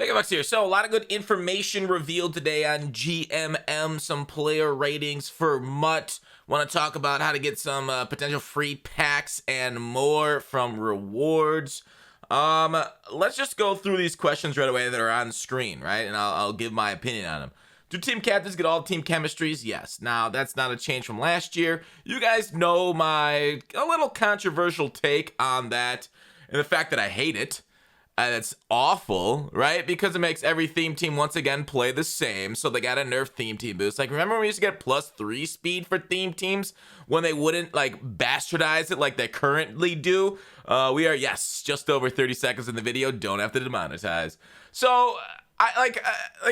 Hey, Bucks here. So, a lot of good information revealed today on GMM, some player ratings for MUT. Want to talk about how to get some potential free packs and more from rewards. Let's just go through these questions right away that are on screen, right? And I'll give my opinion on them. Do team captains get all team chemistries? Yes. Now, that's not a change from last year. You guys know my a little controversial take on that and the fact that I hate it. That's awful, right? Because it makes every theme team once again play the same. So they got a nerf theme team boost. Like, remember when we used to get +3 speed for theme teams when they wouldn't like bastardize it like they currently do? We are, yes, just over 30 seconds in the video. Don't have to demonetize. So I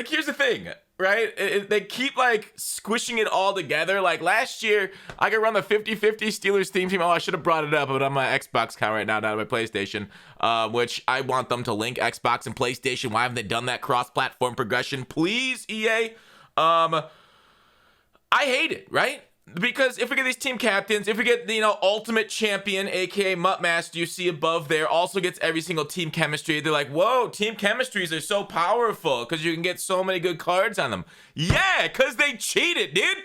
here's the thing, right? They keep like squishing it all together. Like last year, I could run the 50-50 Steelers theme team. Oh, I should have brought it up, but on my Xbox account right now, not on my PlayStation, which I want them to link Xbox and PlayStation. Why haven't they done that cross-platform progression? Please, EA. I hate it, right? Because if we get these team captains, if we get the, ultimate champion, aka MUT Master, you see above there, also gets every single team chemistry. They're like, whoa, team chemistries are so powerful because you can get so many good cards on them. Yeah, because they cheated, dude.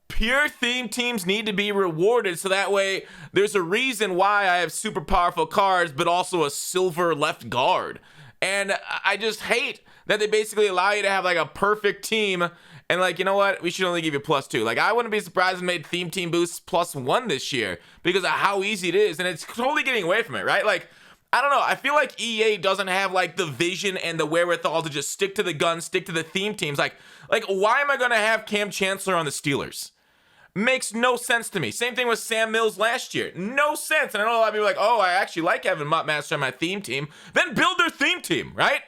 Pure theme teams need to be rewarded so that way there's a reason why I have super powerful cards, but also a silver left guard. And I just hate that they basically allow you to have like a perfect team. And like, you know what? We should only give you +2. Like, I wouldn't be surprised if they made theme team boosts +1 this year because of how easy it is. And it's totally getting away from it, right? Like, I don't know. I feel like EA doesn't have like the vision and the wherewithal to just stick to the gun, stick to the theme teams. Like why am I going to have Cam Chancellor on the Steelers? Makes no sense to me. Same thing with Sam Mills last year. No sense. And I know a lot of people are like, oh, I actually like having MUT Master on my theme team. Then build their theme team, right?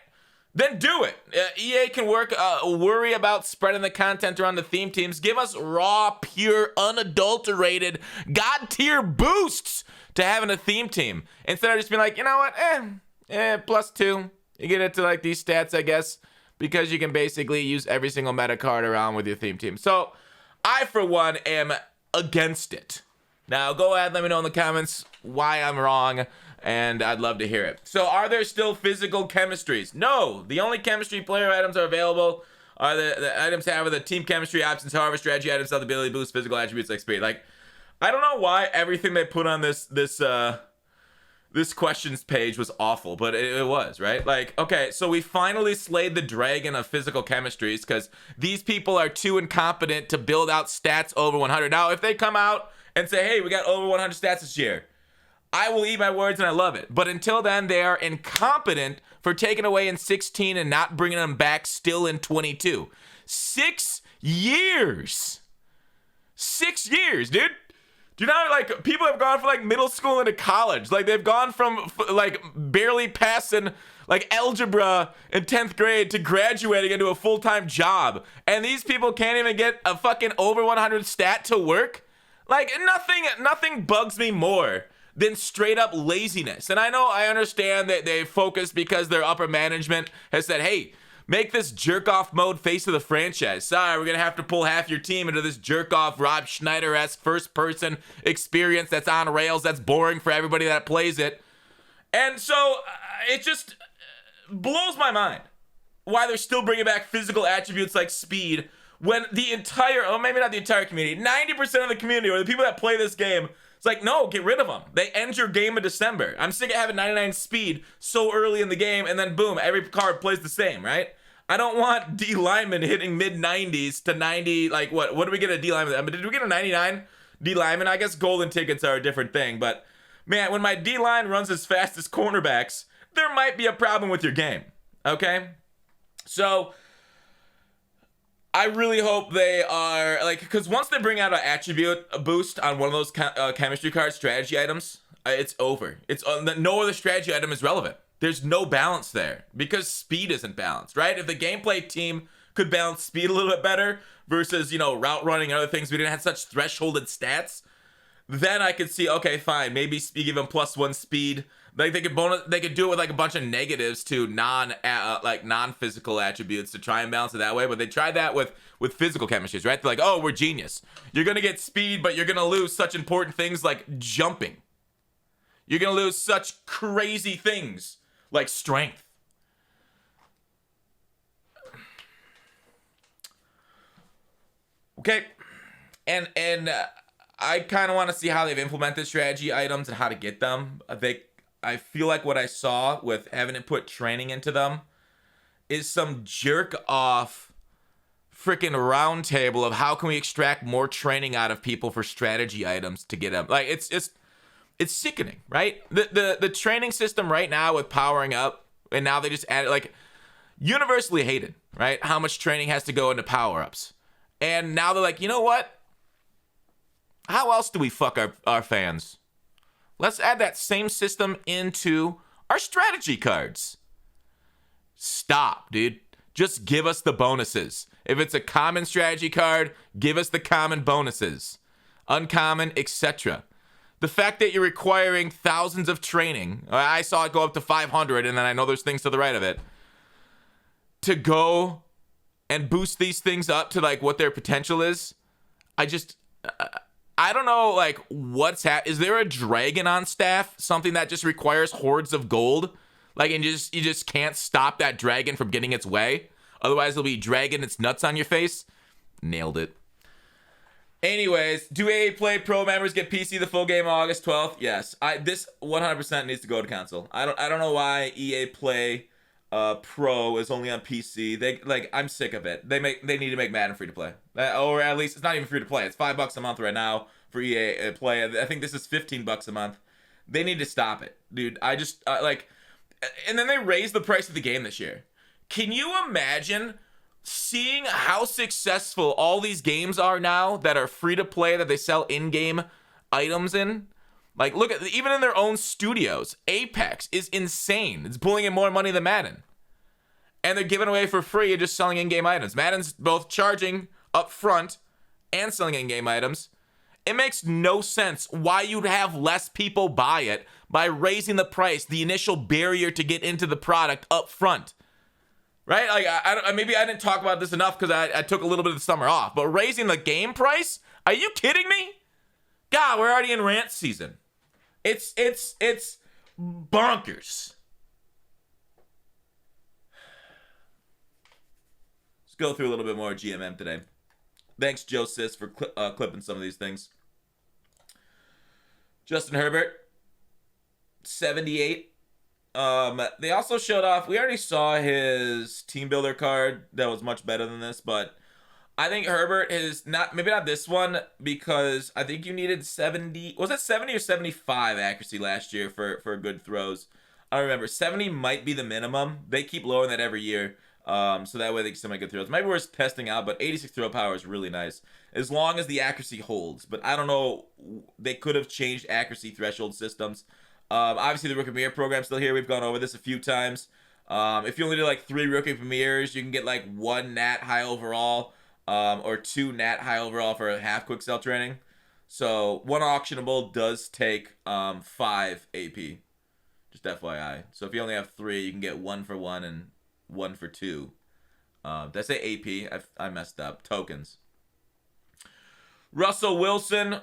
Then do it. EA can worry about spreading the content around the theme teams. Give us raw, pure, unadulterated, god tier boosts to having a theme team. Instead of just being like, you know what, +2. You get it to like these stats, I guess, because you can basically use every single meta card around with your theme team. So I, for one, am against it. Now, go ahead and let me know in the comments why I'm wrong, and I'd love to hear it. So, are there still physical chemistries? No. The only chemistry player items are available are the items that have the team chemistry options. However, strategy items have the ability to boost physical attributes like speed. Like, I don't know why everything they put on this questions page was awful, but it was, right? Like, okay, so we finally slayed the dragon of physical chemistries because these people are too incompetent to build out stats over 100. Now, if they come out and say, hey, we got over 100 stats this year, I will eat my words and I love it. But until then, they are incompetent for taking away in 16 and not bringing them back still in 22. 6 years. 6 years, dude. Do you know, like, people have gone from, like, middle school into college. Like, they've gone from, like, barely passing, like, algebra in 10th grade to graduating into a full-time job. And these people can't even get a fucking over 100 stat to work? Like, nothing bugs me more than straight up laziness. And I understand that they focus because their upper management has said, hey, make this jerk-off mode face of the franchise. Sorry, we're going to have to pull half your team into this jerk-off Rob Schneider-esque first-person experience that's on rails, that's boring for everybody that plays it. And so it just blows my mind why they're still bringing back physical attributes like speed when the entire, oh, maybe not the entire community, 90% of the community or the people that play this game, it's like, no, get rid of them. They end your game in December. I'm sick of having 99 speed so early in the game, and then boom, every card plays the same, right? I don't want D lineman hitting mid-90s to 90, like what do we get a D lineman? I mean, did we get a 99 D lineman? I guess golden tickets are a different thing, but man, when my D line runs as fast as cornerbacks, there might be a problem with your game, okay? So I really hope they are, like, because once they bring out an attribute boost on one of those chemistry cards, strategy items, it's over. It's no other strategy item is relevant. There's no balance there because speed isn't balanced, right? If the gameplay team could balance speed a little bit better versus, route running and other things, we didn't have such thresholded stats, then I could see, okay, fine, maybe you give them +1 speed. Like they could do it with like a bunch of negatives to non-physical attributes to try and balance it that way. But they tried that with physical chemistries, right? They're like, oh, we're genius. You're gonna get speed, but you're gonna lose such important things like jumping. You're gonna lose such crazy things like strength. Okay, and I kind of want to see how they've implemented strategy items and how to get them. I feel like what I saw with having to put training into them is some jerk off freaking round table of how can we extract more training out of people for strategy items to get them. Like it's sickening, right? The training system right now with powering up, and now they just added, like, universally hated, right? How much training has to go into power ups, and now they're like, you know what? How else do we fuck our fans? Let's add that same system into our strategy cards. Stop, dude. Just give us the bonuses. If it's a common strategy card, give us the common bonuses. Uncommon, etc. The fact that you're requiring thousands of training, I saw it go up to 500, and then I know there's things to the right of it, to go and boost these things up to like what their potential is. I don't know, like, is there a dragon on staff? Something that just requires hordes of gold? Like, and you just can't stop that dragon from getting its way? Otherwise, it'll be dragging its nuts on your face? Nailed it. Anyways, do EA Play Pro members get PC the full game August 12th? Yes. This 100% needs to go to console. I don't know why EA Play Pro is only on PC. I'm sick of it. They need to make Madden free to play, or at least it's not even free to play. It's $5 a month right now for EA Play. I think this is $15 a month. They need to stop it, dude. I just and then they raised the price of the game this year. Can you imagine seeing how successful all these games are now that are free to play, that they sell in-game items in? Like, look at, even in their own studios, Apex is insane. It's pulling in more money than Madden. And they're giving away for free and just selling in-game items. Madden's both charging up front and selling in-game items. It makes no sense why you'd have less people buy it by raising the price, the initial barrier to get into the product up front. Right? Like, maybe I didn't talk about this enough because I took a little bit of the summer off. But raising the game price? Are you kidding me? God, we're already in rant season. It's bonkers. Let's go through a little bit more GMM today. Thanks, Joe Sis, for clipping some of these things. Justin Herbert, 78. They also showed off, we already saw his team builder card that was much better than this, but I think Herbert is maybe not this one, because I think you needed 70, was it 70 or 75 accuracy last year for good throws? I don't remember. 70 might be the minimum. They keep lowering that every year, so that way they can still make good throws. Maybe we're testing out, but 86 throw power is really nice, as long as the accuracy holds. But I don't know, they could have changed accuracy threshold systems. Obviously, the Rookie Premiere program's still here. We've gone over this a few times. If you only do like 3 Rookie Premieres, you can get like 1 Nat high overall, or 2 Nat high overall for a half quick sell training. So 1 auctionable does take 5 AP. Just FYI. So if you only have 3, you can get 1 for 1 and 1 for 2. Did I say AP? I messed up. Tokens. Russell Wilson.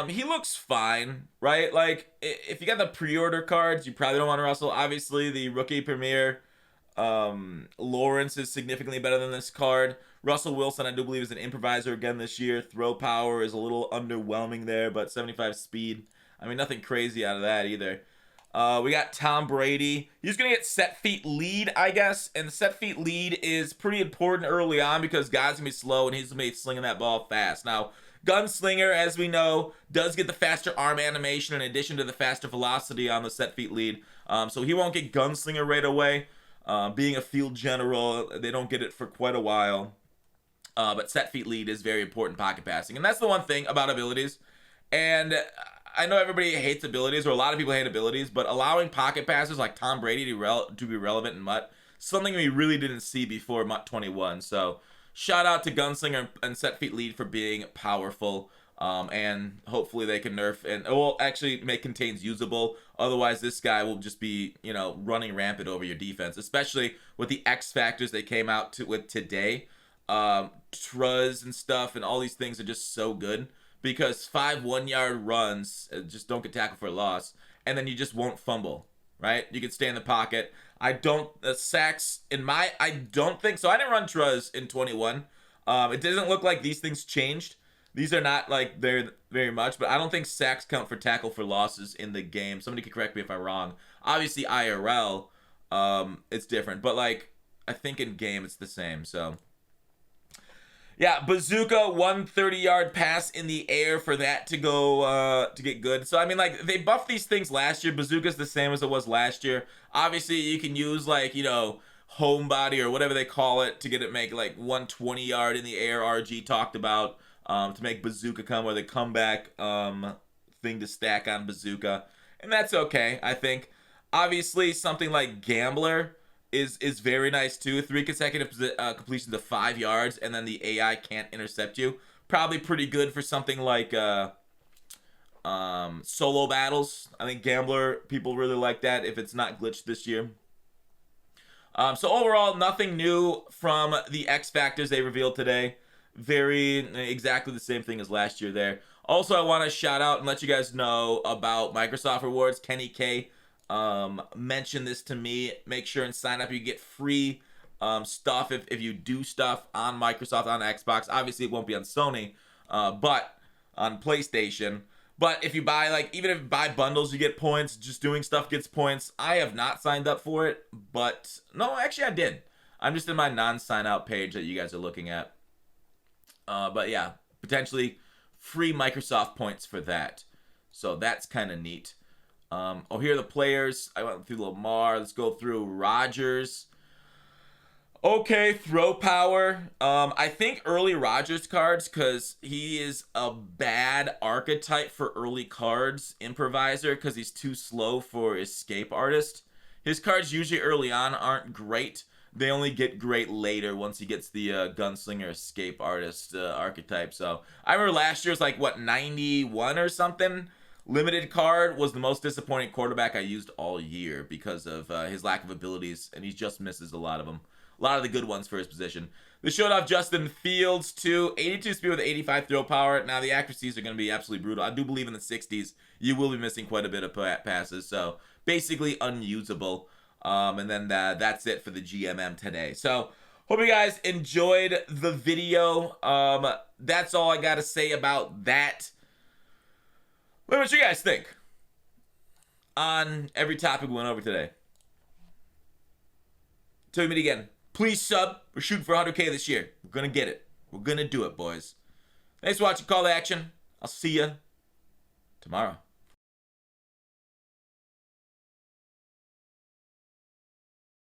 He looks fine, right? Like, if you got the pre-order cards, you probably don't want Russell. Obviously, the Rookie Premier, Lawrence is significantly better than this card. Russell Wilson, I do believe, is an improviser again this year. Throw power is a little underwhelming there, but 75 speed. I mean, nothing crazy out of that either. We got Tom Brady. He's going to get set feet lead, I guess. And the set feet lead is pretty important early on because guys going to be slow and he's going to be slinging that ball fast. Now, Gunslinger, as we know, does get the faster arm animation in addition to the faster velocity on the set feet lead. So he won't get Gunslinger right away. Being a field general, they don't get it for quite a while. But set feet lead is very important pocket passing. And that's the one thing about abilities. And I know everybody hates abilities, or a lot of people hate abilities, but allowing pocket passes like Tom Brady to be relevant in MUT, something we really didn't see before MUT 21. So shout out to Gunslinger and Set Feet Lead for being powerful. And hopefully they can nerf and actually make contains usable. Otherwise, this guy will just be, running rampant over your defense, especially with the X factors they came out with today. Truz and stuff and all these things are just so good because 5 1-yard runs just don't get tackled for a loss, and then you just won't fumble, right? You can stay in the pocket. Sacks I don't think so. I didn't run Truz in 21. It doesn't look like these things changed. These are not like they're very much, but I don't think sacks count for tackle for losses in the game. Somebody could correct me if I'm wrong. Obviously IRL, it's different, but like I think in game it's the same. So yeah, bazooka, 130-yard pass in the air for that to go to get good. So I mean, like they buffed these things last year. Bazooka's the same as it was last year. Obviously, you can use like homebody or whatever they call it to get it make like 120-yard in the air. RG talked about to make bazooka come or the comeback thing to stack on bazooka, and that's okay. I think obviously something like gambler is very nice too. 3 consecutive completions of 5 yards, and then the AI can't intercept you. Probably pretty good for something like solo battles. I think gambler people really like that if it's not glitched this year. So overall, nothing new from the X factors they revealed today. Very exactly the same thing as last year there. Also, I want to shout out and let you guys know about Microsoft Rewards. Kenny K mentioned this to me. Make sure and sign up. You get free stuff if you do stuff on Microsoft, on Xbox. Obviously, it won't be on Sony, but on PlayStation. But if you buy, like, even if you buy bundles, you get points. Just doing stuff gets points. I have not signed up for it, but no, actually I did. I'm just in my non-sign out page that you guys are looking at. But yeah, potentially free Microsoft points for that. So that's kind of neat. Here are the players. I went through Lamar. Let's go through Rodgers. Okay, throw power. I think early Rodgers cards, because he is a bad archetype for early cards. Improviser, because he's too slow for escape artist. His cards usually early on aren't great. They only get great later once he gets the gunslinger escape artist archetype. So I remember last year was like, what, 91 or something? Limited card was the most disappointing quarterback I used all year because of his lack of abilities, and he just misses a lot of them. A lot of the good ones for his position. They showed off Justin Fields too. 82 speed with 85 throw power. Now the accuracies are going to be absolutely brutal. I do believe in the 60s you will be missing quite a bit of passes. So basically unusable. And then that's it for the GMM today. So hope you guys enjoyed the video. That's all I got to say about that. Let me know what you guys think on every topic we went over today. Till we meet again. Please sub. We're shooting for 100K this year. We're going to get it. We're going to do it, boys. Thanks for watching Call to Action. I'll see you tomorrow.